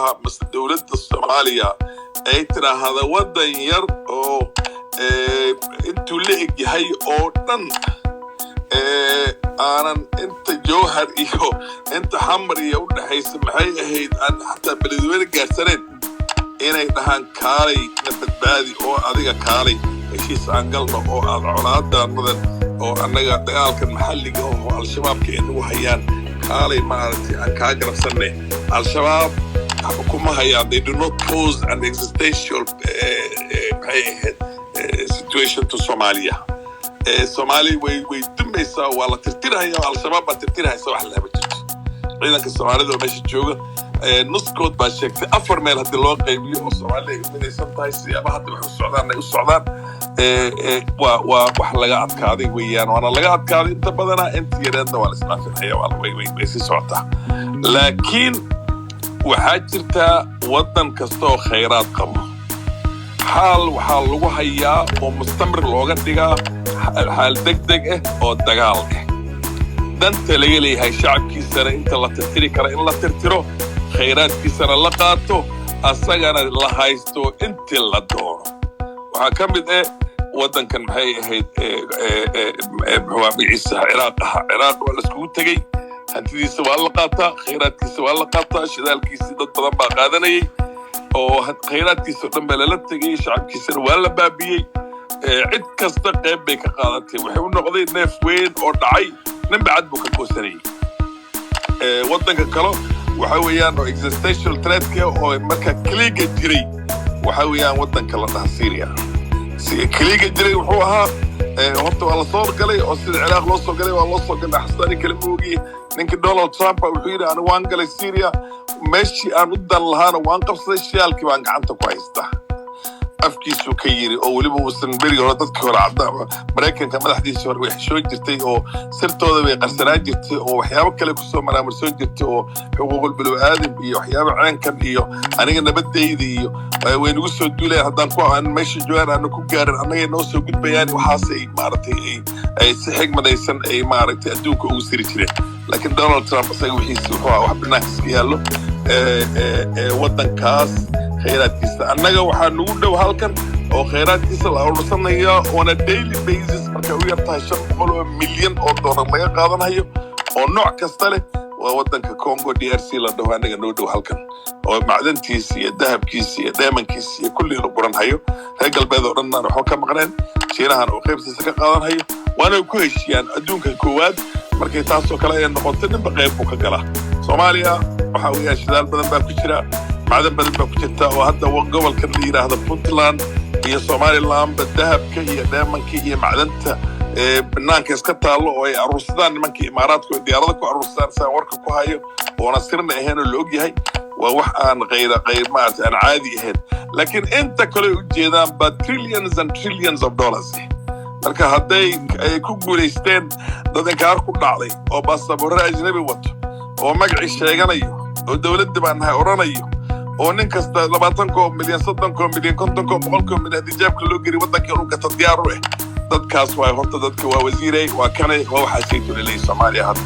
معها دولة الصومالية أي ترى هذا ودن ير أو أنتوا لقي هاي أوطن أنا أنت جوهر إيهو أنت حمر يود حيسم هاي أن حتى بالدول جالسين إني نهان كاري نبت بادي أو أذيك كاري إيش أنقلنا أو العلاقات ده مثلا أو أنك دقالك المحلي أو الشباب كأنه حيان كاري ما أنت كاجر سنة الشباب حكومة هيان they do not pose an existential situation to Somalia. Somali way تميسا ولا ترتيرها يا الشباب بترتيرها سواء حلها بتجي. إذا كالسومالي ده ماشي جوجا نص كود باشكت أفر ميل هذا اللغة قبلي الصومالي من sometimes يا بعض بحوس السعودان وحلقات كذي ويان وأنا لقات كذي أنت بدنا أنت يرندنا ولا سمعت الحياة ولا وي سعودة لكن وحاجرتا وطن كستو خيرات قمه حال لو هيا ومستمر لوغا دغا حال دغدغ او دغال دنت ليلي هي شعبكيسنا انت لا ترتري كره ان لا ترترو خيراتكيسنا لا قاطو اسغانا لا هايستو انت لا دورو waxa kamid wadankan maxay ahayd هو بيعيسها عراق ولا اسكو تغي hantidiisa waa la qaataa khayraadkiisa waa la qaataa shidaalkiisa dad badan baa qaadanayay oo khayraadkiisa dhan baa la tagay shacabkiisana waa la baabiyay cid kasta qayb bay ka qaadatay wuxuu noqday neef weyn oo dhacay nin bacad buu ka goosanayay wadanka kale waxa weeyaan oo existential threat ka oo marka kaliga jiray waxa weeyaan wadanka la dhaha Syria si kaliga jiray wuxuu ahaa horta waa la soo galay oo sida Ciraaq loo soo galay waa loo soo galay xastaani kala moogi ninka Donald Trump wuxuu yiri aan waan galay Syria meeshii aan u dan lahaana waan qabsaday shaalkii baan gacanta ku haystaa afkiisu ka yiri oo waliba uusan bariga hore dadka hore cadda Mareykanka madaxdiisa hore wax soo jirtay oo sirtooda way qarsanaa jirtay oo waxyaabo kale ku soo maraamarsan jirtay oo xuquuqul bini'aadam iyo waxyaabo caankan iyo aniga nabadayda iyo way nagu soo duulay haddaan ku aan meesha joogaan aan ku gaarin anaga noo soo gudbayaan waxaas ay maartay ay si xigmadaysan ay maartay adduunka ugu siri jireen laakiin Donald Trump asaga wixiisa wuxuu wax banaankiisa yaalo wadankaas khayraadkiisa annaga waxaa nagu dhow halkan oo khayraadkiisa la urursanayo on a daily basis marka uu yartahay 500 milyan oo dollar laga qaadanayo oo nooc kasta leh waa wadanka Congo DRC la dhaho anaga noo dhow halkan oo macdantiisa iyo dahabkiisa iyo diamondkiisa iyo kulli la buranhayo reer galbeed oo dhan waxaa ka maqneen shiinahan oo qaybtiisa ka qaadanhayo waana ku heshiiyaan adduunka koowaad markay taasoo kale ay noqoto ninba qayb uu ka galaa Soomaaliya waxa weeyaan shidaal badan baa ku jira معدن بدل بكتة وهذا وقبل كان لي هذا بونتلاند هي سوماليلاند بالذهب كي دائما كي معدنته بنانك اسكتها الله وهي الروسدان منكي إماراتكو دياراتكو الروسدان ساوركو هايو ونصيرنا هنا اللوجي هاي ووحان غير ما أنا عادي هنا لكن أنت كل جيدان بتريليونز and trillions of dollars marka haday ay ku guuleysteen dadka qaar ku dhacday oo baasaboor ajnabi wato oo magaci sheeganayo oo dawladda baan oranayo oo nin kasta 20 milyan 30 milyan 50 milyan dijaabka loo gari wadanka uu ka diyaar u ah dadkaas way horta dadka waa wasiiray waa kanay waxa saytu leey Soomaaliya hadda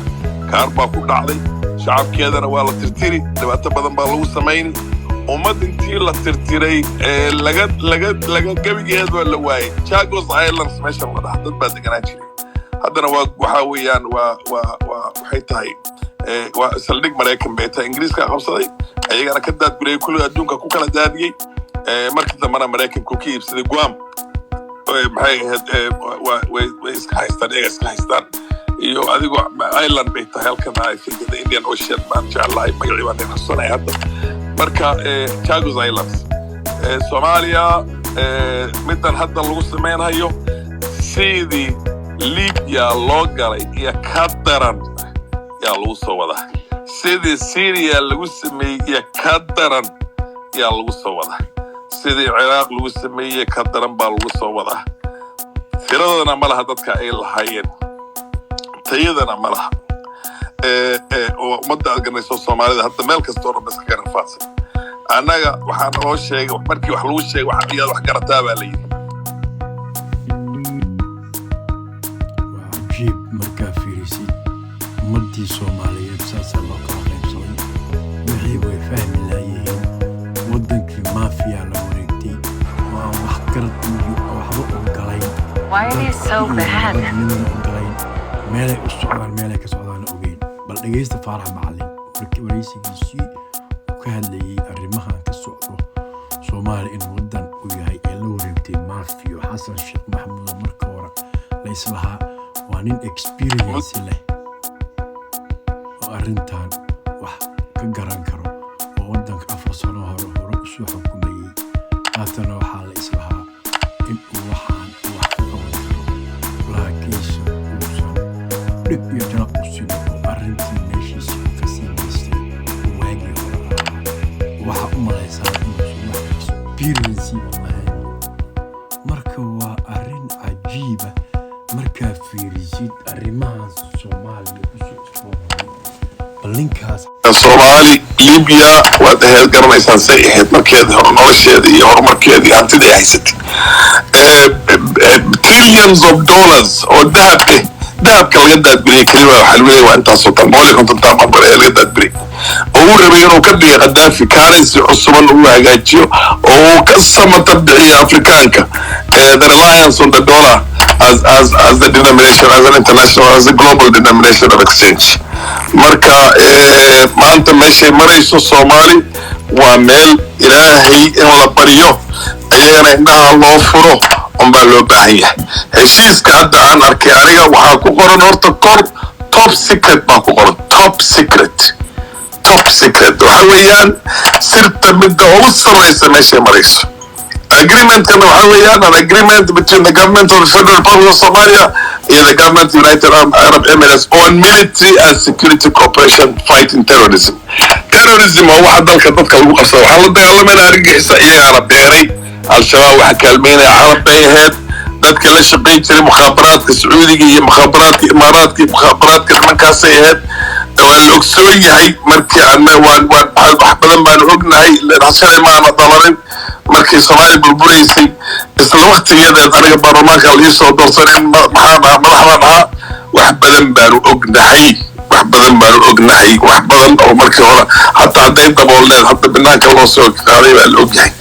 kaar baa ku dhacday shacabkeedana waa la tirtiri dhibaato badan baa lagu sameeyay ummad intii la tirtiray laga gabigeed waa la waayay Chagos Islands meesha wada dad baa deganaa jiray haddana waxa weeyaan waxay tahay waa saldhig Mareykan beeta Ingiriiska qabsaday ayagana ka daad guray kullu adduunka ku kala daadiyay markii dambana Mareykanku ka iibsaday Guam maxay way iska haystaan iyo adigu island beeta halkan ay fikrada Indian Ocean baan jeclahay magaci baan xasuusanay hadda marka Chagos Islands Soomaaliya midan hadda lagu sameeynayo sidii Libya loo galay iyo ka daran yaa lagu soo wadaa sidii Syria lagu sameeyay ka daran yaa lagu soo wadaa sidii Ciraaq lagu sameeyay ka daran baa lagu soo wadaa tiradana malaha dadka ay lahaayeen tayadana malaha oo ummadda arganayso Soomaalida hadda meel kasta oo bas ka rafaadsan anaga waxaan oo sheegay markii wax lagu sheegay wax iyad wax garataa baa la yiri jib marka fiirisi ummadii Soomaaliyeed saasa loo qaybsaday wixii way fahmi laayeen Why are these so bad? meelay u socdaan meelay ka socdaan ogeyn bal dhageysta Faarax Macalin wareysigiisii uu ka hadlayay arrimaha ka socdo Soomaaliya in wadan uu yahay ee la wareegtay maafiyo Xasan Sheekh Maxamuud marka hore la islahaa waa nin experience leh oo arrintan wax ka garan karo oo wadanka 4 sano hore u soo xukumayay haddana waxaa la islahaa in uu waxaan wax ka qaban karo laakiinse uusan dhib iyo jalaq u siin oo arrintii meeshiisa ka sii maystay waagii hore waxa u malaysaa inuusan wax experience lahayn marka waa arrin cajiiba markaa fiirisid arrimahan Soomaaliya ku soo cusboonaaday balinkaas Soomaali Libya waad ahayd garanaysaan say ahayd markeedii hore nolosheeda iyo horumarkeedii hantida ay haysatay trillions of dollars oo dahabka laga daadbiriyay kaliya waxaa lagu leeyahay waa intaasoo tan 150 bar ee laga daadbiriyay oo uu rabay inuu ka dhigo Gaddafi currency cusuban uu hagaajiyo oo uu ka samata bixiyo Afrikaanka the reliance on the dollar as the denomination, as an international, as a global denomination of exchange. marka maanta meeshay marayso Soomaali waa meel Ilaahay in la bariyo ayagana indhaha loo furo baa loo baahan yahay heshiiska hadda aan arkay aniga waxaa ku qoran horta kor top secret baa ku qoran top secret waxa weeyaan sirta midda ugu sarreysa meeshay marayso agreement kan waxa weeyaan an agreement between the government of the Federal Republic of Somalia and the government of the United Arab Emirates on military and security cooperation fighting terrorism oo waxa dalka dadka lagu qabsado waxa la dagaalamaya argagixisa iyagana beeray al-shabaab waxa kaalmeynaya carab bay ahayd dadka la shaqeyn jiray mukhaabaraadka Sacuudiga iyo mukhaabaraadka Imaaraadka iyo mukhaabaraadka nimankaas ay ahayd waa la ogsoon yahay markii aan wax badan baan ognahay rashay maana dalarin markii Soomaaliya burbureysay isla waqtigeeda aniga baarlamaanka la soo doorsaday madaxda wax badan baan ognahay wax badan oo markii hore hatta haday daboolneed hadda banaanka loo soo qaaday baa la ogyahay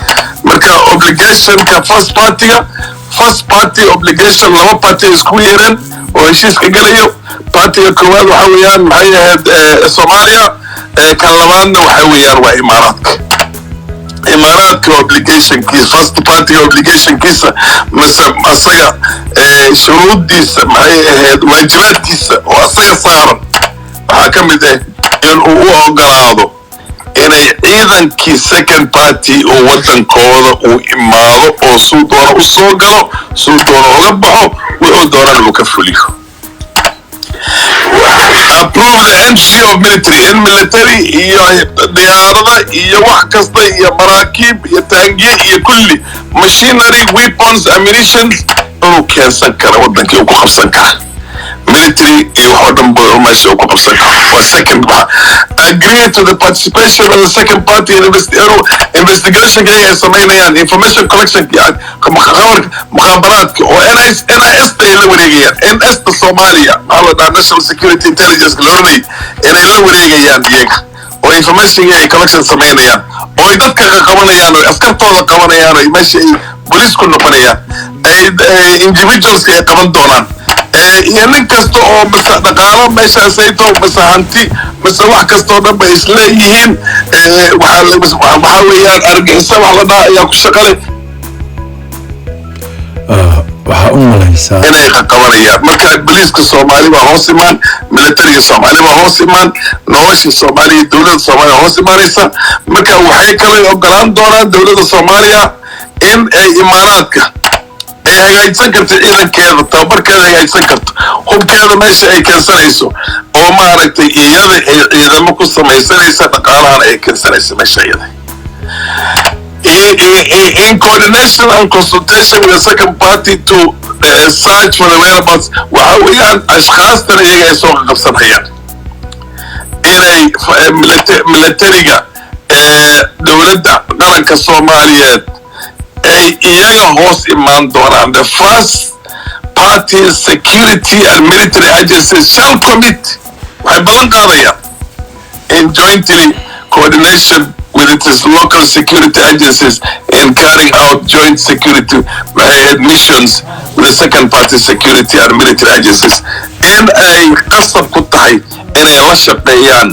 marka obligation ka first party obligation laba party isku yeeran oo heshiiska galayo party koowaad waxa weeyaan maxay ahayd Soomaaliya kan labaadna waxa weeyaan waa Imaaraadka obligation kiisa first party obligation kiisa asaga shuruudiisa maxay ahayd waajibaadkiisa oo asaga saaran waxaa ka mid ah in uu u ogolaado inay ciidankii second party oo wadankooda uu imaado oo suu doona u soo galo suu doona uga baxo wuxuu doonana uu ka fuliyo approve the entry of military iyo diyaarada iyo wax kasta iyo maraakiib iyo taangiye iyo kulli machinery weapons ammunition inuu keensan karo wadankii uu ku qabsan karo military iyo wax dhan buu meesha uu ku qabsan karo waa second agree to the participation of the second party in investigation ay sameynayaan information collection mukhaabaraadka oo NIS ay la wareegayaan NS Soomaaliya National Security Intelligence Lornay inay la wareegayaan iyaga oo information ay collection sameynayaan oo ay dadka qabanayaan oo askartooda qabanayaan oo meesha ay police ku noqonayaan ay individuals ay qaban doonaan iyo nin kasta oo dhaqaalo meeshaas ay tahay hanti wax kasta oo dhan bay isleeyihiin waxa weeyaan argagixisa wax la dhaha ayaa ku shaqalay waxaa u malaysaa inay qabanayaan marka booliiska Soomaaliya waa hoos imaan militariga Soomaaliya waa hoos imaan nolosha Soomaaliya dawladda Soomaaliya hoos imaanaysa marka waxay kale ogolaan doonaan dawladda Soomaaliya in ay Imaaraadka ay hagaajin karto ciidankeeda tababarkeeda hagaajin karto hubkeeda meesha ay keensanayso oo maaragtay iyada ay ciidamo ku samaysanaysa dhaqaalahan ay keensanayso meesha iyada in coordination and consultation with the second party to search for the whereabouts waxa weeyaan ashkhaastan iyaga ay soo qabsanayaan inay militariga dawladda qaranka Soomaaliyeed ay iyaga hoos imaan doonaan the first party security and military agencies shall commit waxay balan qaadayaan in jointly coordination with its local security agencies in carrying out joint security missions with the second party security and military agencies. In ay qasab ku tahay inay la shaqeeyaan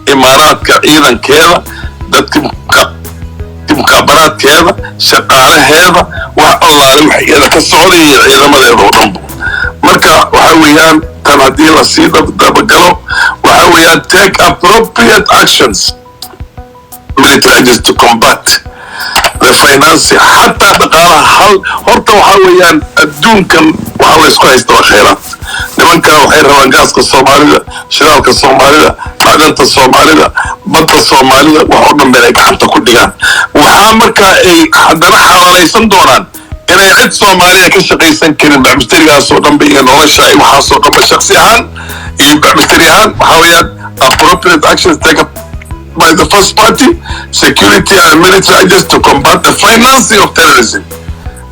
imaaraadka ciidankeeda, dadka mukhaabaraadkeeda, shaqaalaheeda, wax allaale waxay iyada ka socdaya ciidamadeeda oo dhanba. marka waxa weeyaan tan haddii la sii dabagalo waxa weeyaan take appropriate actions military agents to combat the finance حتى dhaqaalaha horta waxa weeyaan adduunkan waxa la isku haysta waa khayraad. nimanka waxay rabaan gaaska Soomaalida, shidaalka Soomaalida, macdanta Soomaalida, badda Soomaalida, wax oo dhan bay gacanta ku dhigaan. waxa marka ay haddana xalaalaysan doonaan inay cid Soomaaliya ka shaqaysan karin bacmisterigaas oo dhan bay nolosha ay waxaas oo dhan shakhsi ahaan iyo bacmisteri ahaan waxa weeyaan appropriate actions taken by the first party security and military agents to combat the financing of terrorism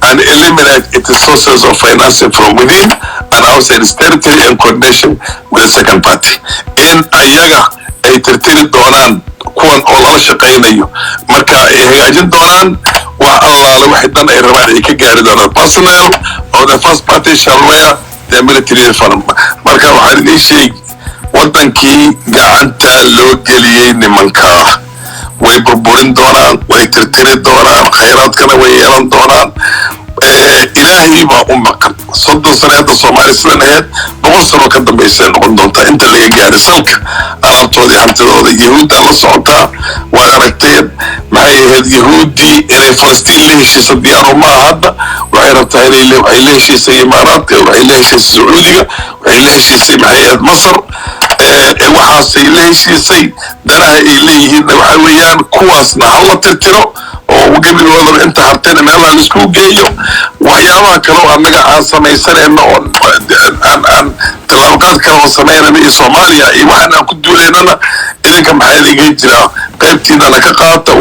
and eliminate its sources of financing from within and outside its territory in coordination with the second party. in ayaga ay tirtiri doonaan kuwan oo lala shaqaynayo marka ay hagaajin doonaan wax allaale waxay dan ay rabaan ay ka gaari doonaan personnel of the first party shall wear the military uniform. marka waxaan idin sheegi wadankii gacanta loo geliyey nimanka way burburin doonaan, way tirtiri doonaan, khayraadkana way yeelan doonaan. ilaahay baa u maqan 30 sano hadda Soomaali sidan ahayd 100 sano ka dambeysay noqon doonta inta laga gaaro salka alaabtoodii hantidooda. yahuudda la socotaa waa aragteen maxay ahayd yahuudii inay Falastiin la heshiisa diyaaro ma hadda waxay rabtaa inay waxay la heshiisay imaaraadka, waxay la heshiisay Sacuudiga, waxay la heshiisay maxay ahayd Masar. waxaasay la heshiisay danaha ay leeyihiin waxa weeyaan kuwaasna hala tirtiro oo gebigooda inta hartayna meelaha isku geeyo. waxyaabaha kale oo annaga aan samaysanayno oo aan talaaqaad kale oo sameynayno iyo Soomaaliya iyo waxaan aan ku duuleynana idinka maxay iga jira qaybtiina ka qaata.